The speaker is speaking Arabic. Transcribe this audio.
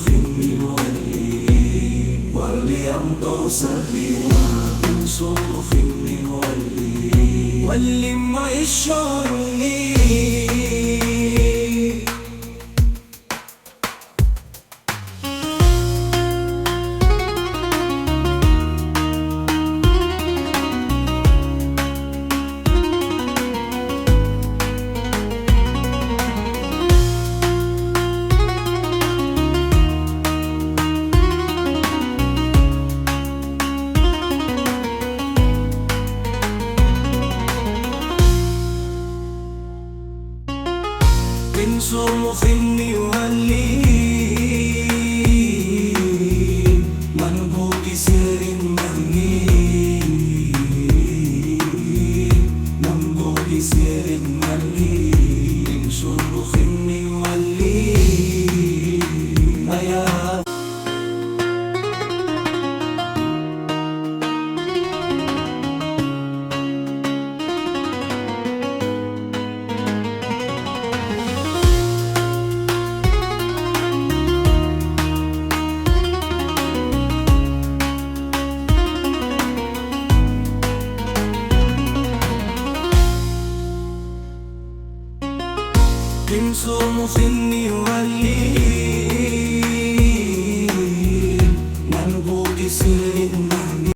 إني ولي أمضى سبيلا من صرف إني ولي ما يشعرني. من صرف إني منبوط سر مني منبوط سر مني من صرف إني يا من صرف إني